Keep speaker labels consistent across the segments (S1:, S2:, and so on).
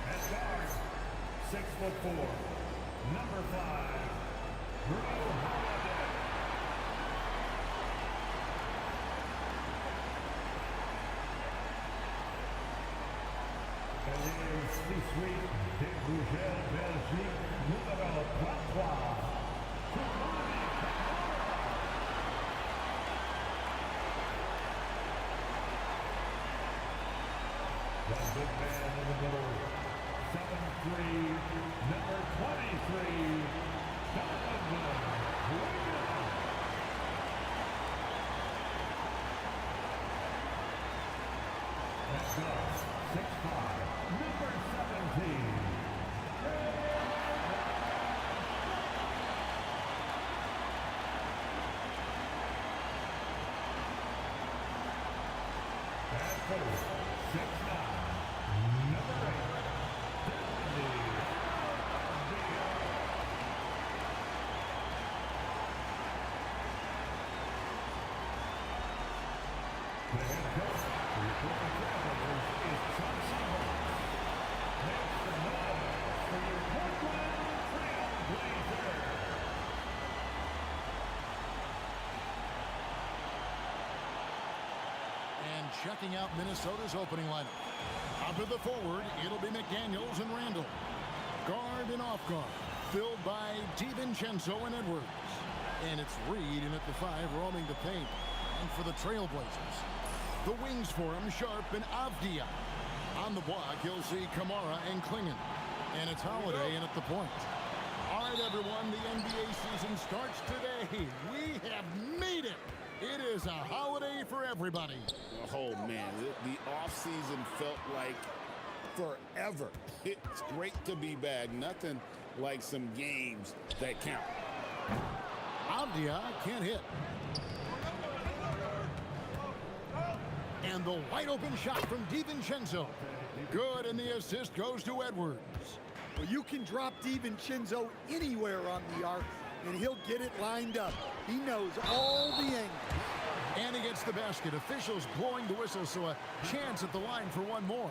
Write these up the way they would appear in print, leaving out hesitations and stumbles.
S1: At guard, 6'4", number 5, Drew Holiday. Elle est suite des Bougères Belgique, numéro 33. The big man in the middle, 7'3", number 23, Donovan Williams. That's us, 6'5", number 17. And first, 6'9", number 8, the head coach for your Portland Trailblazers is Chauncey Billups. Make some noise for your Portland Trailblazers.
S2: And checking out Minnesota's opening lineup. Up at the forward, it'll be McDaniels and Randall. Guard and off guard, filled by DiVincenzo and Edwards. And it's Reed in at the 5, roaming the paint. And for the Trailblazers, the wings for him, Sharp and Avdia. On the block, you'll see Kamara and Klingon. And it's Holiday in at the point. All right, everyone, the NBA season starts today. We have made it. It is a holiday for everybody.
S3: Oh, man, the offseason felt like forever. It's great to be back. Nothing like some games that count.
S2: Avdia can't hit. And the wide open shot from DiVincenzo. Good, and the assist goes to Edwards.
S4: Well, you can drop DiVincenzo anywhere on the arc, and he'll get it lined up. He knows all the angles.
S2: And he gets the basket. Officials blowing the whistle, so a chance at the line for one more.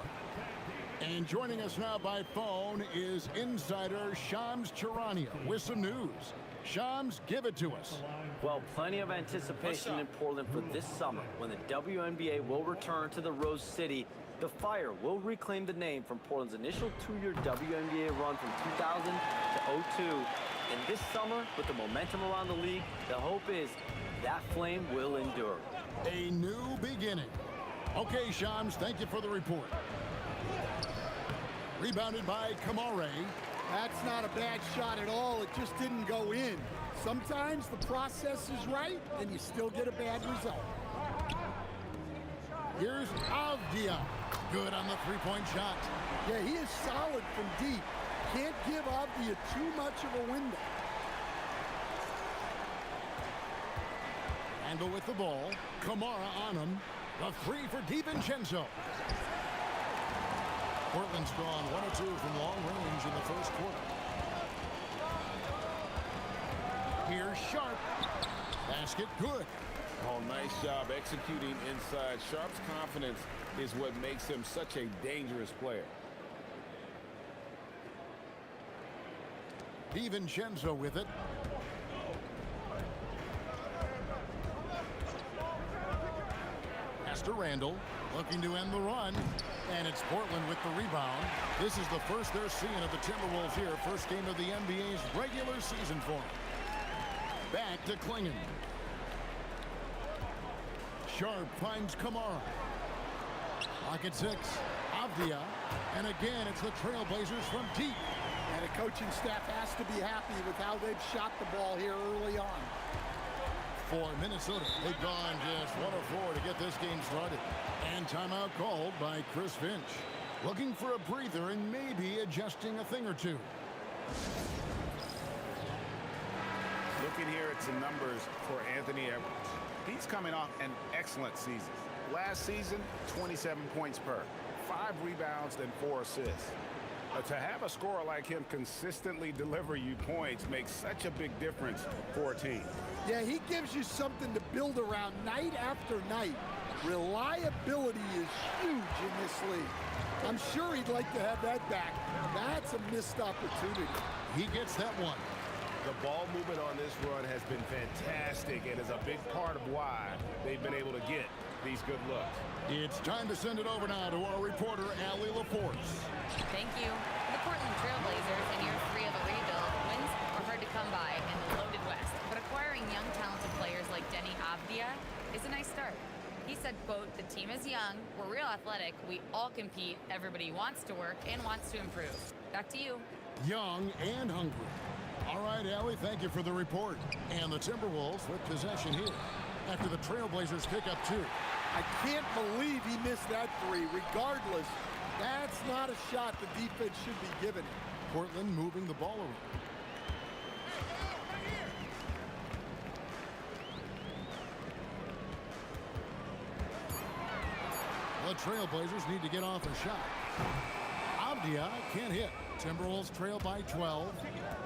S2: And joining us now by phone is insider Shams Charania with some news. Shams, give it to us.
S5: Well, plenty of anticipation in Portland for this summer when the WNBA will return to the Rose City. The Fire will reclaim the name from Portland's initial 2-year WNBA run from 2000 to 2002. And this summer, with the momentum around the league, the hope is that flame will endure.
S2: A new beginning. Okay, Shams, thank you for the report. Rebounded by Kamare.
S4: That's not a bad shot at all. It just didn't go in. Sometimes the process is right, and you still get a bad result.
S2: Here's Avdia. Good on the three-point shot.
S4: Yeah, he is solid from deep. Can't give Avdia too much of a window.
S2: Randall with the ball. Kamara on him. The three for DiVincenzo. Portland's gone 1 of 2 from long range in the first quarter. Here's Sharp. Basket good.
S3: Oh, nice job executing inside. Sharp's confidence is what makes him such a dangerous player.
S2: DiVincenzo with it. Pass to Randall, looking to end the run. And it's Portland with the rebound. This is the first they're seeing of the Timberwolves here. First game of the NBA's regular season for them. Back to Klingon. Sharp finds Kamara. Lock at 6. Avdia. And again, it's the Trailblazers from deep.
S4: And the coaching staff has to be happy with how they've shot the ball here early on.
S2: For Minnesota, they've gone just 1 of 4 to get this game started. And timeout called by Chris Finch. Looking for a breather and maybe adjusting a thing or two.
S3: Looking here at some numbers for Anthony Edwards. He's coming off an excellent season. Last season, 27 points per, 5 rebounds and 4 assists. To have a scorer like him consistently deliver you points makes such a big difference for a team.
S4: Yeah, he gives you something to build around night after night. Reliability is huge in this league. I'm sure he'd like to have that back. That's a missed opportunity.
S2: He gets that one.
S6: The ball movement on this run has been fantastic and is a big part of why they've been able to get these good looks.
S2: It's time to send it over now to our reporter, Allie LaForce.
S7: Thank you. For the Portland Trailblazers, in year 3 of a rebuild, wins are hard to come by in the loaded West. But acquiring young, talented players like Denny Avdia is a nice start. He said, quote, "The team is young, we're real athletic, we all compete, everybody wants to work and wants to improve." Back to you.
S2: Young and hungry. All right, Allie, thank you for the report. And the Timberwolves with possession here after the Trailblazers pick up 2.
S4: I can't believe he missed that three. Regardless, that's not a shot the defense should be giving him.
S2: Portland moving the ball around. The Trailblazers need to get off a shot. Avdia can't hit. Timberwolves trail by 12.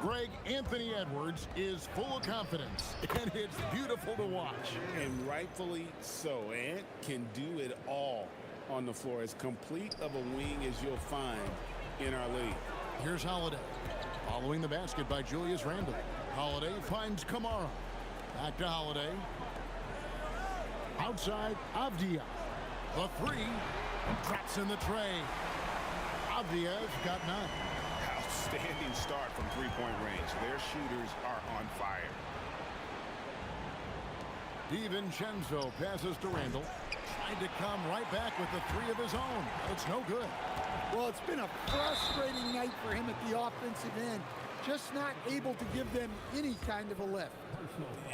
S2: Greg Anthony Edwards is full of confidence, and it's beautiful to watch.
S3: And rightfully so. Ant can do it all on the floor. As complete of a wing as you'll find in our league.
S2: Here's Holiday. Following the basket by Julius Randle. Holiday finds Kamara. Back to Holiday. Outside, Avdia. The 3 drops in the tray. Avdia's got 9.
S6: Outstanding start from three-point range. Their shooters are on fire.
S2: DiVincenzo passes to Randle. Tried to come right back with the 3 of his own. But it's no good.
S4: Well, it's been a frustrating night for him at the offensive end. Just not able to give them any kind of a lift.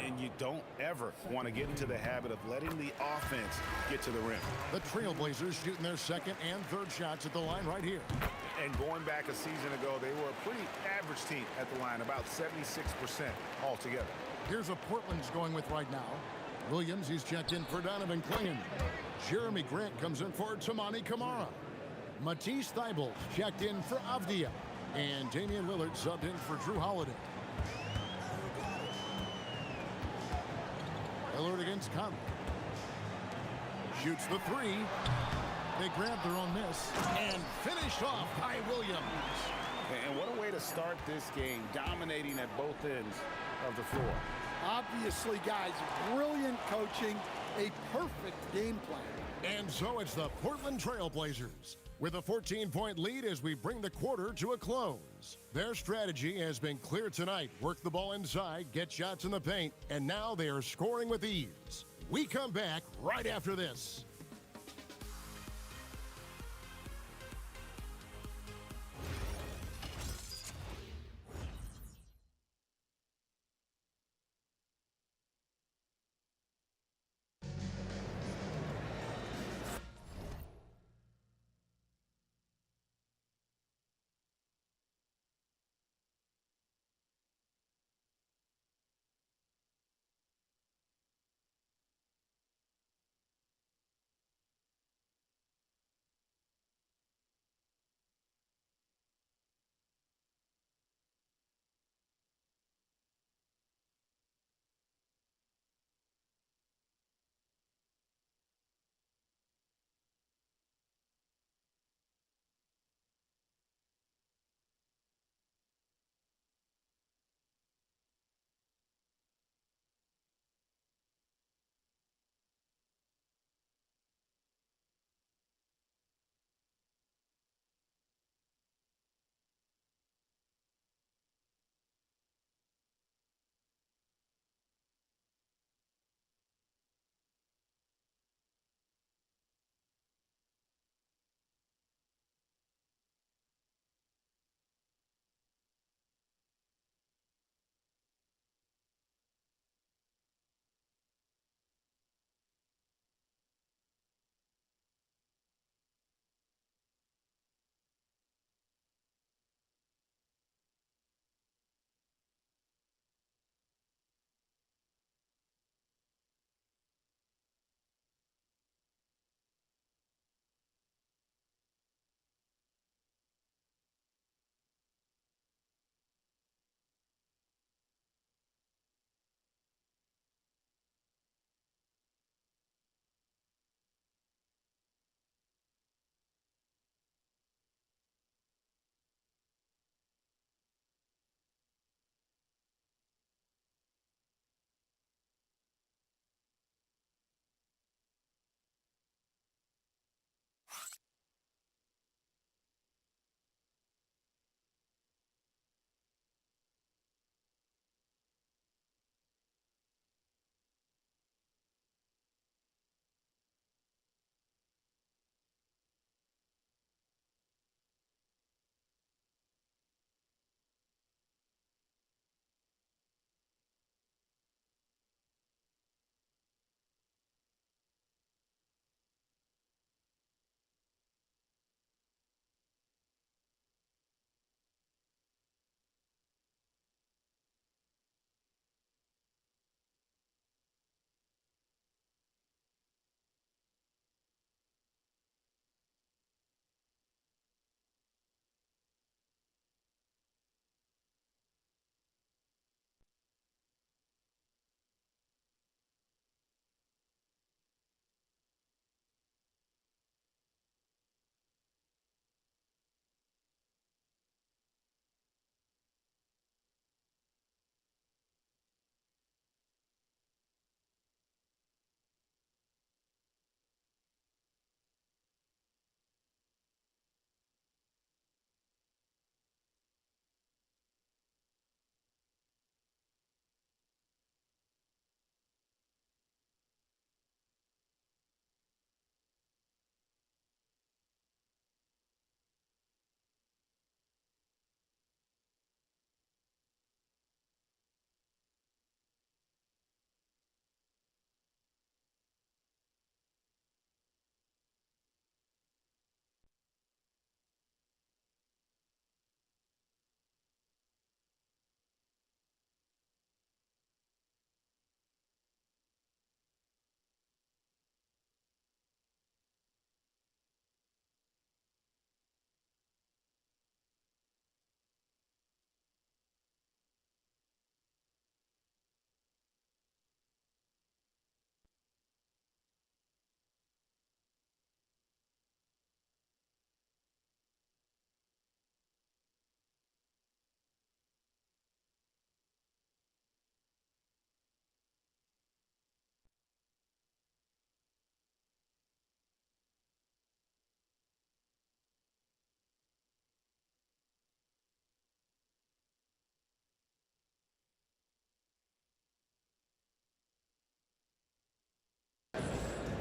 S6: And you don't ever want to get into the habit of letting the offense get to the rim.
S2: The Trailblazers shooting their second and third shots at the line right here.
S6: And going back a season ago, they were a pretty average team at the line, about 76% altogether.
S2: Here's what Portland's going with right now. Williams, he's checked in for Donovan Clingan. Jeremy Grant comes in for Tamani Kamara. Matisse Thybulle checked in for Avdia. And Damian Lillard subbed in for Drew Holiday. Lillard against Conley. Shoots the 3. They grab their own miss and finish off by Williams.
S3: And what a way to start this game, dominating at both ends of the floor.
S4: Obviously, guys, brilliant coaching, a perfect game plan.
S2: And so it's the Portland Trailblazers with a 14-point lead as we bring the quarter to a close. Their strategy has been clear tonight. Work the ball inside, get shots in the paint, and now they are scoring with ease. We come back right after this.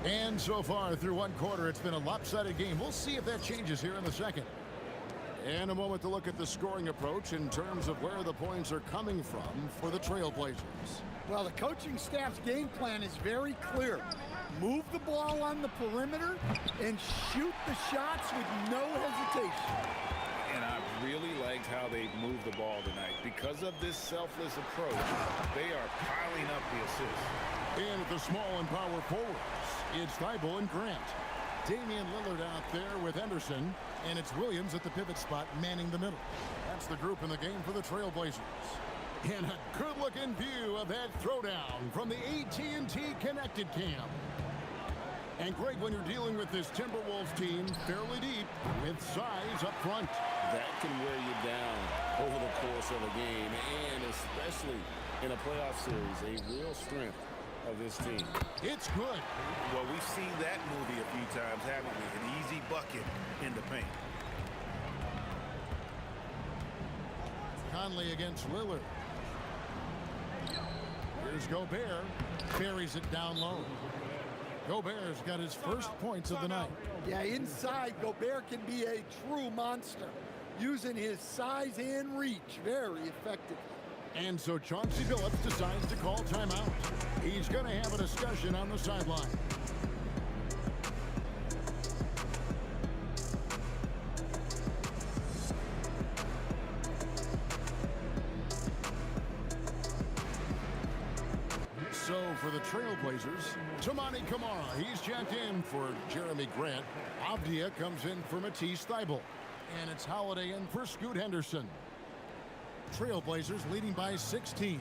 S2: And so far through one quarter, it's been a lopsided game. We'll see if that changes here in the second. And a moment to look at the scoring approach in terms of where the points are coming from for the Trailblazers.
S4: Well, the coaching staff's game plan is very clear. Move the ball on the perimeter and shoot the shots with no hesitation.
S3: And I really liked how they moved the ball tonight. Because of this selfless approach, they are piling up the assists.
S2: And at the small and power forwards, it's Thibault and Grant. Damian Lillard out there with Henderson, and it's Williams at the pivot spot manning the middle. That's the group in the game for the Trailblazers. And a good-looking view of that throwdown from the AT&T Connected Cam. And Greg, when you're dealing with this Timberwolves team fairly deep with size up front.
S3: That can wear you down over the course of a game, and especially in a playoff series, a real strength of this team.
S2: It's good.
S3: Well, we've seen that movie a few times, haven't we? An easy bucket in the paint.
S2: Conley against Lillard. Here's Gobert. Buries it down low. Gobert's got his first points of the night.
S4: Yeah, inside, Gobert can be a true monster, using his size and reach very effectively.
S2: And so Chauncey Billups decides to call timeout. He's going to have a discussion on the sideline. So for the Trailblazers, Toumani Camara, he's checked in for Jeremy Grant. Avdia comes in for Matisse Thybulle. And it's Holiday in for Scoot Henderson. Trailblazers leading by 16.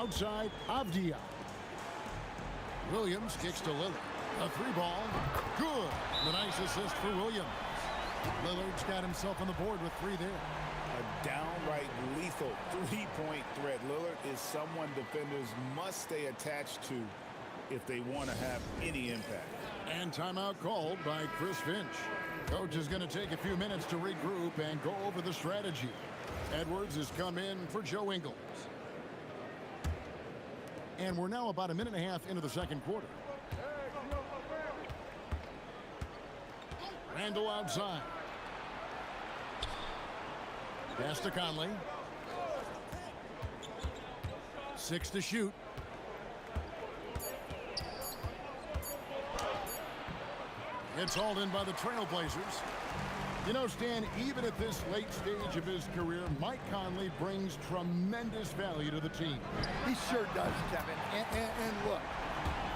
S2: Outside, Avdia. Williams kicks to Lillard. A three ball. Good. The nice assist for Williams. Lillard's got himself on the board with three there.
S3: A downright lethal three-point threat. Lillard is someone defenders must stay attached to if they want to have any impact.
S2: And timeout called by Chris Finch. Coach is going to take a few minutes to regroup and go over the strategy. Edwards has come in for Joe Ingles. And we're now about a minute and a half into the second quarter. Randall outside. Pass to Conley. 6 to shoot. It's hauled in by the Trailblazers. You know, Stan, even at this late stage of his career, Mike Conley brings tremendous value to the team.
S4: He sure does, Kevin. And look,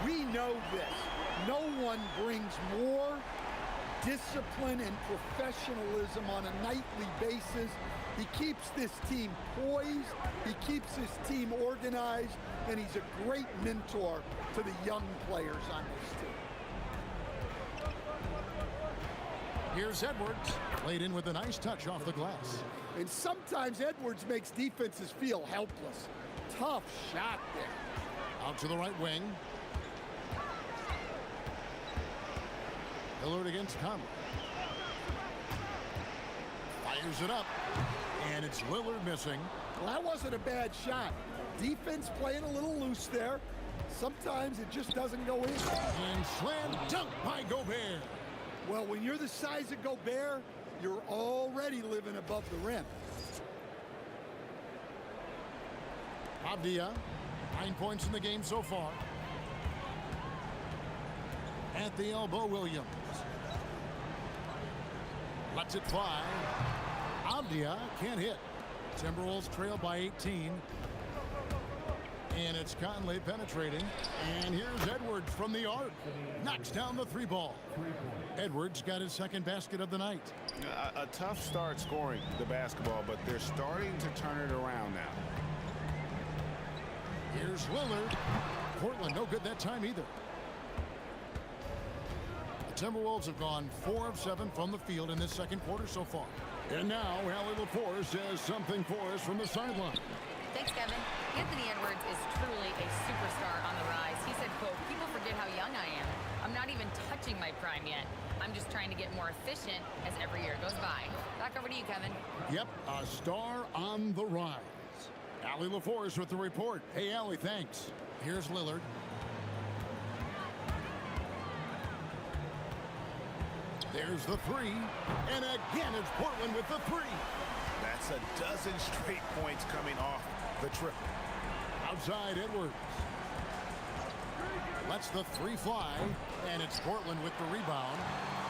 S4: we know this. No one brings more discipline and professionalism on a nightly basis. He keeps this team poised, he keeps his team organized, and he's a great mentor to the young players on this team.
S2: Here's Edwards, laid in with a nice touch off the glass.
S4: And sometimes Edwards makes defenses feel helpless. Tough shot there.
S2: Out to the right wing. Lillard against Conley. Fires it up. And it's Lillard missing.
S4: Well, that wasn't a bad shot. Defense playing a little loose there. Sometimes it just doesn't go in.
S2: And slam dunk by Gobert.
S4: Well, when you're the size of Gobert, you're already living above the rim.
S2: Avdia, 9 points in the game so far. At the elbow, Williams. Lets it fly. Avdia can't hit. Timberwolves trail by 18. And it's Conley penetrating. And here's Edwards from the arc. Knocks down the 3 ball. Edwards got his second basket of the night.
S6: A tough start scoring the basketball, but they're starting to turn it around now.
S2: Here's Lillard. Portland no good that time either. The Timberwolves have gone 4 of 7 from the field in this second quarter so far. And now Allie LaForce has something for us from the sideline.
S7: Thanks, Kevin. Anthony Edwards is truly a superstar on the rise. He said, quote, "People forget how young I am. I'm not even touching my prime yet. I'm just trying to get more efficient as every year goes by." Back over to you, Kevin.
S2: Yep, a star on the rise. Allie LaForce with the report. Hey, Allie, thanks. Here's Lillard. There's the 3. And again, it's Portland with the 3.
S6: That's a dozen straight points coming off the triple.
S2: Outside Edwards. Lets the 3 fly. And it's Portland with the rebound.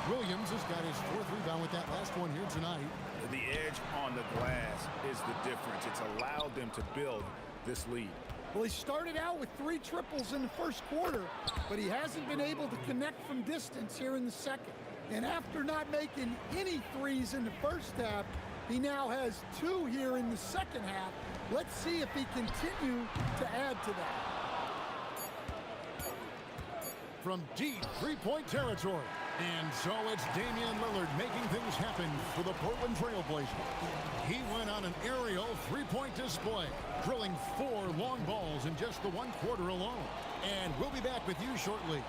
S2: Williams has got his 4th rebound with that last one here tonight.
S3: The edge on the glass is the difference. It's allowed them to build this lead.
S4: Well, he started out with 3 triples in the first quarter, but he hasn't been able to connect from distance here in the second. And after not making any threes in the first half, he now has 2 here in the second half. Let's see if he continue to add to that.
S2: From deep 3-point territory. And so it's Damian Lillard making things happen for the Portland Trailblazers. He went on an aerial 3-point display, drilling 4 long balls in just the 1 quarter alone. And we'll be back with you shortly.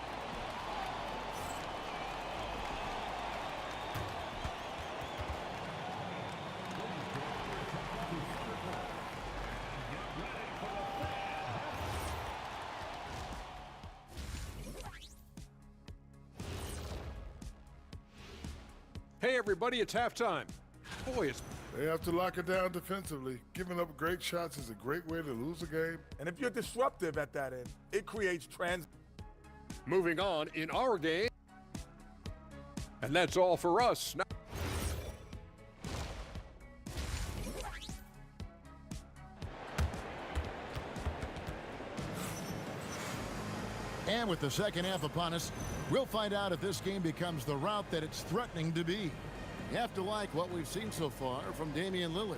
S8: Hey, everybody, it's halftime. Boy, it's...
S9: They have to lock it down defensively. Giving up great shots is a great way to lose a game.
S10: And if you're disruptive at that end, it creates
S8: Moving on in our game. And that's all for us. Now
S2: And with the second half upon us, we'll find out if this game becomes the route that it's threatening to be. You have to like what we've seen so far from Damian Lillard.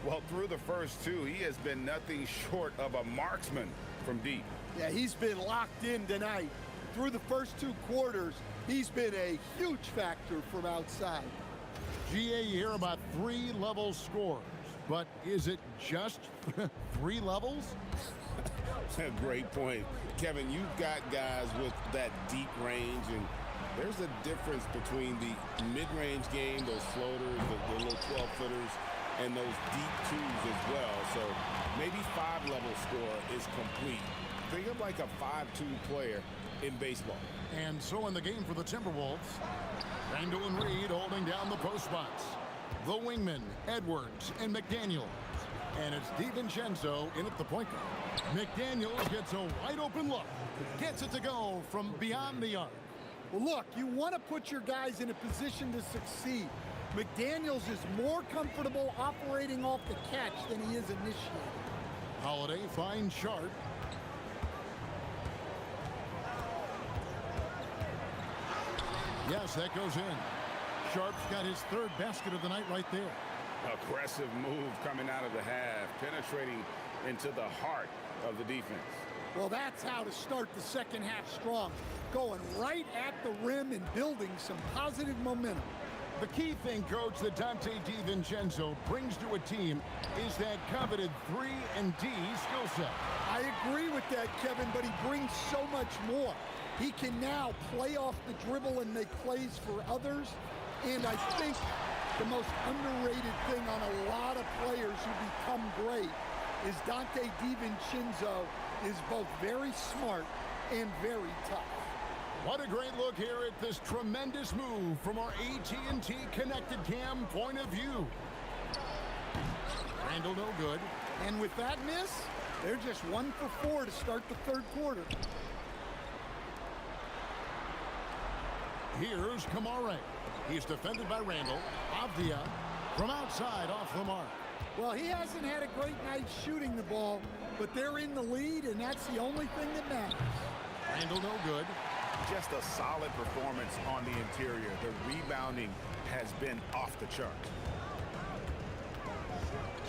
S3: Well, through the first 2, he has been nothing short of a marksman from deep.
S4: Yeah, he's been locked in tonight. Through the first 2 quarters, he's been a huge factor from outside.
S2: GA, you hear about 3-level scores, but is it just 3 levels?
S3: A great point. Kevin, you've got guys with that deep range, and there's a difference between the mid-range game, those floaters, the little 12-footers, and those deep twos as well. So maybe 5-level score is complete. Think of like a 5-2 player in baseball.
S2: And so in the game for the Timberwolves, Randall and Reed holding down the post spots. The wingmen, Edwards and McDaniels. And it's DiVincenzo in at the point guard. McDaniels gets a wide open look. Gets it to go from beyond the arc.
S4: Well, look, you want to put your guys in a position to succeed. McDaniels is more comfortable operating off the catch than he is initiating.
S2: Holiday finds Sharp. Yes, that goes in. Sharp's got his third basket of the night right there.
S3: Aggressive move coming out of the half, penetrating into the heart of the defense.
S4: Well, that's how to start the second half strong. Going right at the rim and building some positive momentum.
S2: The key thing, Coach, that Dante DiVincenzo brings to a team is that coveted 3 and D skill set.
S4: I agree with that, Kevin, but he brings so much more. He can now play off the dribble and make plays for others. And I think the most underrated thing on a lot of players who become great is Dante DiVincenzo is both very smart and very tough.
S2: What a great look here at this tremendous move from our AT&T Connected Cam point of view. Randall no good.
S4: And with that miss, they're just 1 for 4 to start the third quarter.
S2: Here's Kamare. He's defended by Randall. Avdia from outside off the mark.
S4: Well, he hasn't had a great night shooting the ball, but they're in the lead, and that's the only thing that matters.
S2: Randall no good.
S6: Just a solid performance on the interior. The rebounding has been off the charts.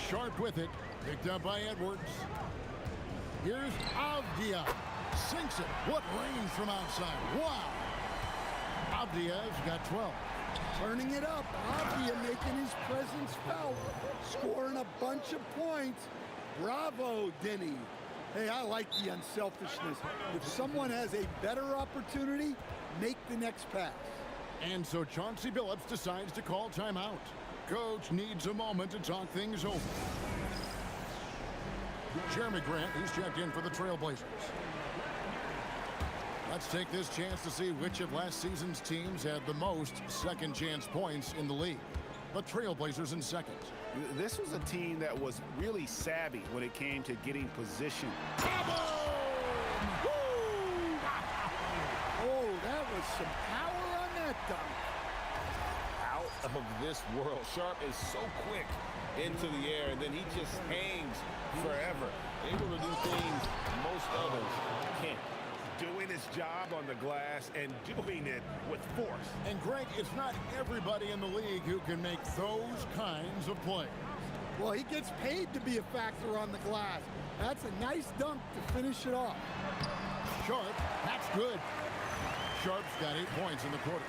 S2: Sharp with it. Picked up by Edwards. Here's Avdia. Sinks it. What range from outside. Wow. Avdia's got 12.
S4: Turning it up. Avdia making his presence felt. Scoring a bunch of points. Bravo, Denny. Hey, I like the unselfishness. If someone has a better opportunity, make the next pass.
S2: And so Chauncey Billups decides to call timeout. Coach needs a moment to talk things over. Jeremy Grant, he's checked in for the Trailblazers. Let's take this chance to see which of last season's teams had the most second chance points in the league. The Trailblazers in second.
S6: This was a team that was really savvy when it came to getting position.
S4: Oh, that was some power on that dunk.
S3: Out of this world. Sharp is so quick into the air, and then he just hangs forever. Able to do things most others can't.
S6: Doing his job on the glass and doing it with force.
S2: And Greg, it's not everybody in the league who can make those kinds of plays.
S4: Well, he gets paid to be a factor on the glass. That's a nice dunk to finish it off.
S2: Sharp, that's good. Sharp's got 8 points in the quarter.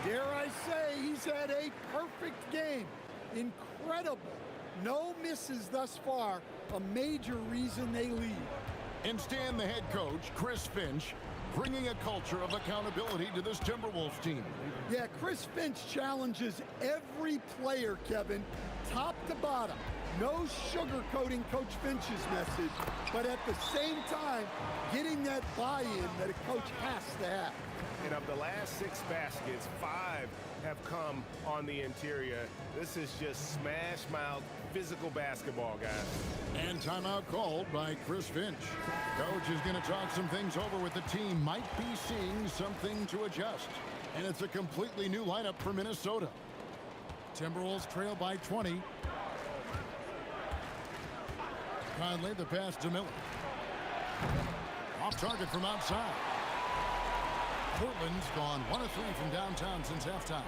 S4: Dare I say, he's had a perfect game. Incredible. No misses thus far. A major reason they lead.
S2: And Stan, the head coach, Chris Finch, bringing a culture of accountability to this Timberwolves team.
S4: Yeah, Chris Finch challenges every player, Kevin, top to bottom. No sugarcoating Coach Finch's message, but at the same time, getting that buy-in that a coach has to have.
S6: And of the last 6 baskets, 5 have come on the interior. This is just smash-mouth physical basketball, guys.
S2: And timeout called by Chris Finch. Coach is going to talk some things over with the team. Might be seeing something to adjust. And it's a completely new lineup for Minnesota. Timberwolves trail by 20. Conley, the pass to Miller. Off target from outside. Portland's gone 1 of 3 from downtown since halftime.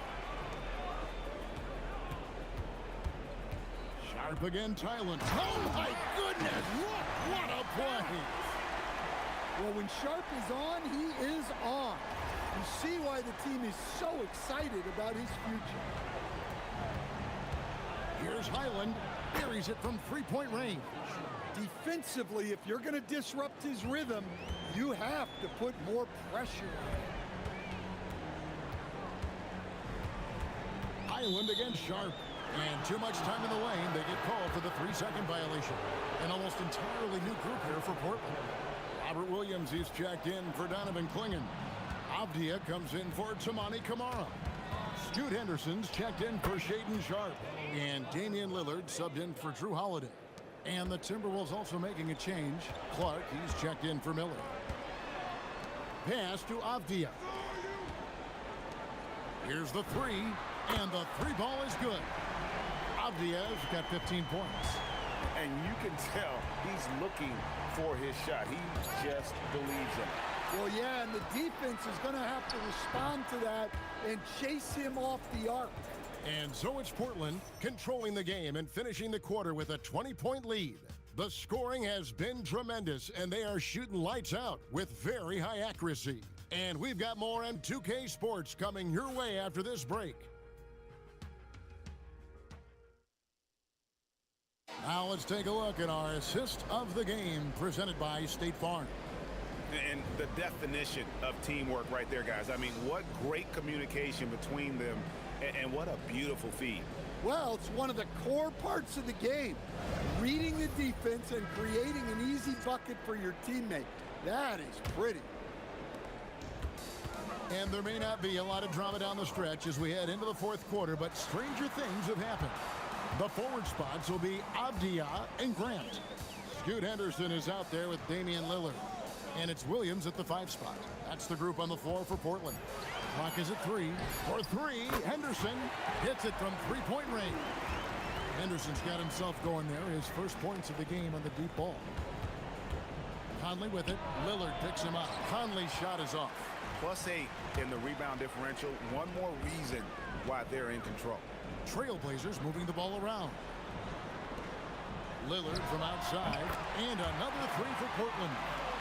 S2: Sharp again, Thailand. Oh my goodness! What a play!
S4: Well, when Sharp is on, he is on. You see why the team is so excited about his future.
S2: Here's Highland. Buries it from 3-point range.
S4: Defensively, if you're going to disrupt his rhythm, you have to put more pressure on him.
S2: Island against Sharp. And too much time in the lane. They get called for the 3-second violation. An almost entirely new group here for Portland. Robert Williams is checked in for Donovan Clingan. Avdia comes in for Tamani Kamara. Scoot Henderson's checked in for Shaden Sharp. And Damian Lillard subbed in for Drew Holiday. And the Timberwolves also making a change. Clark, he's checked in for Miller. Pass to Avdia. Here's the three, and the three ball is good. Avdia's got 15 points.
S3: And you can tell he's looking for his shot. He just believes in it.
S4: Well, yeah, and the defense is going to have to respond to that and chase him off the arc.
S2: And so it's Portland controlling the game and finishing the quarter with a 20-point lead. The scoring has been tremendous, and they are shooting lights out with very high accuracy. And we've got more M2K Sports coming your way after this break. Now let's take a look at our assist of the game presented by State Farm.
S3: And the definition of teamwork right there, guys. I mean, what great communication between them, and what a beautiful feed.
S4: Well, it's one of the core parts of the game. Reading the defense and creating an easy bucket for your teammate. That is pretty.
S2: And there may not be a lot of drama down the stretch as we head into the fourth quarter, but stranger things have happened. The forward spots will be Avdia and Grant. Scoot Henderson is out there with Damian Lillard. And it's Williams at the 5 spot. That's the group on the floor for Portland. Clock is at 3. For 3, Henderson hits it from three-point range. Henderson's got himself going there. His first points of the game on the deep ball. Conley with it. Lillard picks him up. Conley's shot is off.
S3: +8 in the rebound differential. One more reason why they're in control.
S2: Trailblazers moving the ball around. Lillard from outside. And another three for Portland.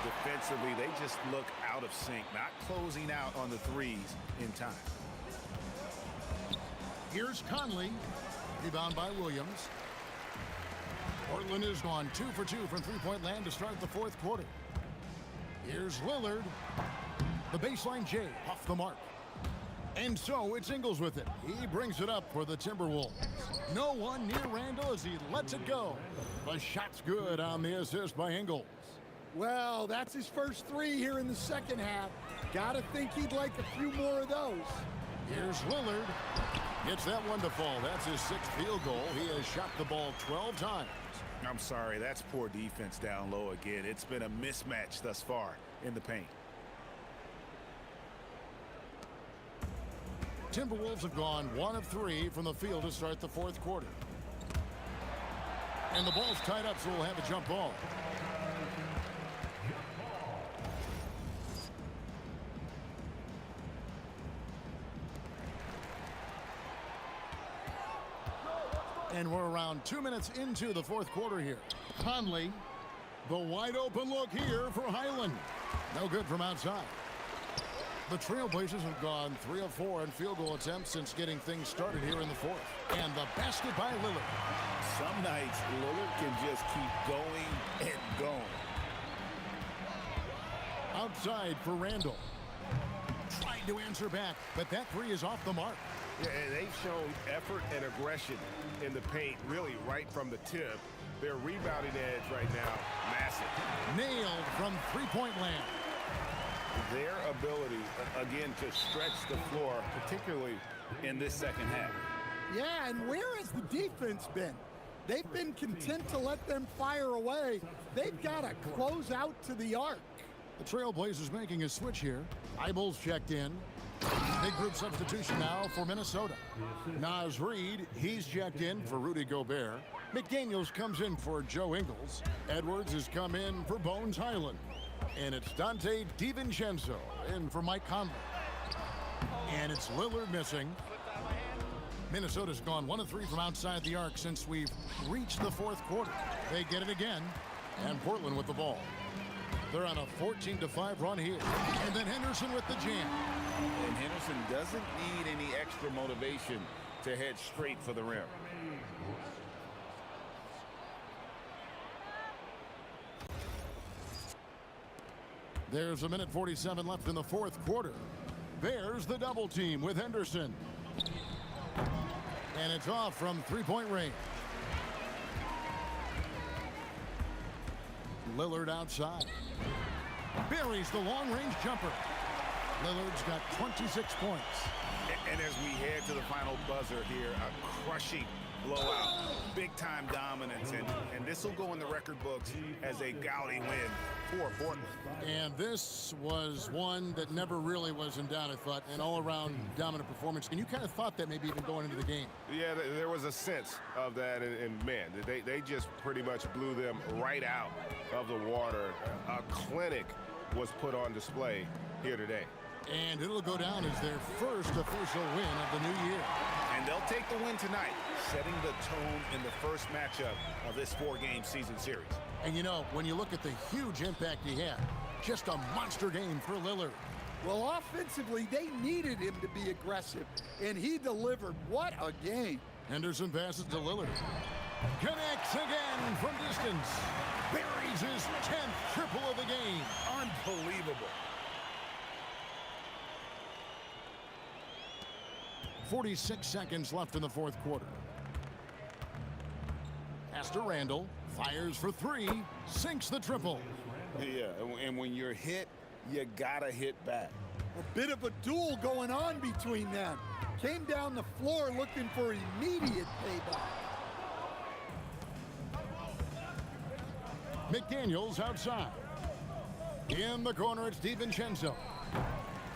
S3: Defensively, they just look out of sync, not closing out on the threes in time.
S2: Here's Conley. Rebound by Williams. Portland has gone 2 for 2 from three-point land to start the fourth quarter. Here's Lillard. The baseline J off the mark. And so it's Ingles with it. He brings it up for the Timberwolves. No one near Randall as he lets it go. The shot's good on the assist by Ingles.
S4: Well, that's his first 3 here in the second half. Gotta think he'd like a few more of those.
S2: Here's Lillard. Gets that one to fall. That's his 6th field goal. He has shot the ball 12 times.
S3: I'm sorry, that's poor defense down low again. It's been a mismatch thus far in the paint.
S2: Timberwolves have gone 1 of 3 from the field to start the fourth quarter. And the ball's tied up, so we'll have a jump ball. And we're around 2 minutes into the fourth quarter here. Conley, the wide open look here for Highland. No good from outside. The Trailblazers have gone 3 of 4 in field goal attempts since getting things started here in the fourth. And the basket by Lillard.
S3: Some nights, Lillard can just keep going and going.
S2: Outside for Randall. Tried to answer back, but that 3 is off the mark.
S6: Yeah, and they've shown effort and aggression in the paint, really right from the tip. Their rebounding edge right now, massive.
S2: Nailed from three-point land.
S3: Their ability, again, to stretch the floor, particularly in this second half.
S4: Yeah, and where has the defense been? They've been content to let them fire away. They've got to close out to the arc.
S2: The Trailblazers making a switch here. Eibel's checked in. Big group substitution now for Minnesota. Naz Reid, he's checked in for Rudy Gobert. McDaniels comes in for Joe Ingles. Edwards has come in for Bones Highland. And it's Dante DiVincenzo in for Mike Conley. And it's Lillard missing. Minnesota's gone 1 of 3 from outside the arc since we've reached the fourth quarter. They get it again. And Portland with the ball. They're on a 14-5 run here. And then Henderson with the jam.
S3: And Henderson doesn't need any extra motivation to head straight for the rim.
S2: There's a minute 47 left in the fourth quarter. There's the double team with Henderson. And it's off from three-point range. Lillard outside. Buries the long-range jumper. Lillard's got 26 points.
S6: And as we head to the final buzzer here, a crushing blowout, big-time dominance, and this will go in the record books as a gaudy win for Portland.
S2: And this was one that never really was in doubt, I thought, an all-around dominant performance. And you kind of thought that maybe even going into the game.
S6: Yeah, there was a sense of that, and man, they just pretty much blew them right out of the water. A clinic was put on display here today.
S2: And it'll go down as their first official win of the new year.
S6: And they'll take the win tonight, setting the tone in the first matchup of this four-game season series.
S2: And you know, when you look at the huge impact he had, just a monster game for Lillard.
S4: Well, offensively, they needed him to be aggressive, and he delivered. What a game.
S2: Henderson passes to Lillard. Connects again from distance. Buries his 10th triple of the game.
S6: Unbelievable.
S2: 46 seconds left in the fourth quarter. Pass to Randall. Fires for three. Sinks the triple.
S3: Yeah, and when you're hit, you gotta hit back.
S4: A bit of a duel going on between them. Came down the floor looking for immediate payback.
S2: McDaniels outside. In the corner, it's DiVincenzo.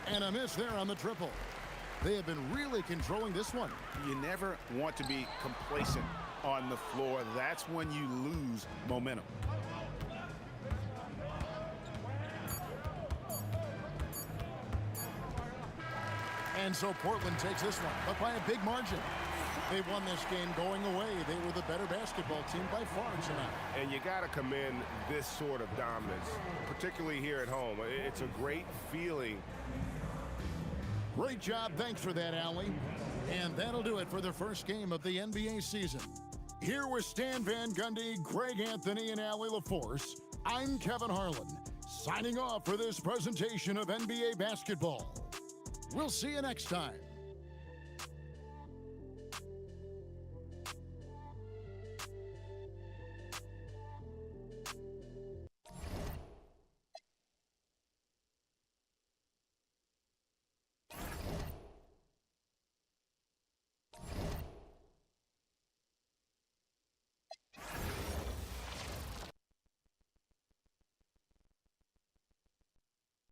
S2: And a miss there on the triple. They have been really controlling this one.
S6: You never want to be complacent on the floor. That's when you lose momentum.
S2: And so Portland takes this one, but by a big margin. They won this game going away. They were the better basketball team by far tonight.
S6: And you got to commend this sort of dominance, particularly here at home. It's a great feeling.
S2: Great job. Thanks for that, Allie. And that'll do it for the first game of the NBA season. Here with Stan Van Gundy, Greg Anthony, and Allie LaForce, I'm Kevin Harlan, signing off for this presentation of NBA basketball. We'll see you next time.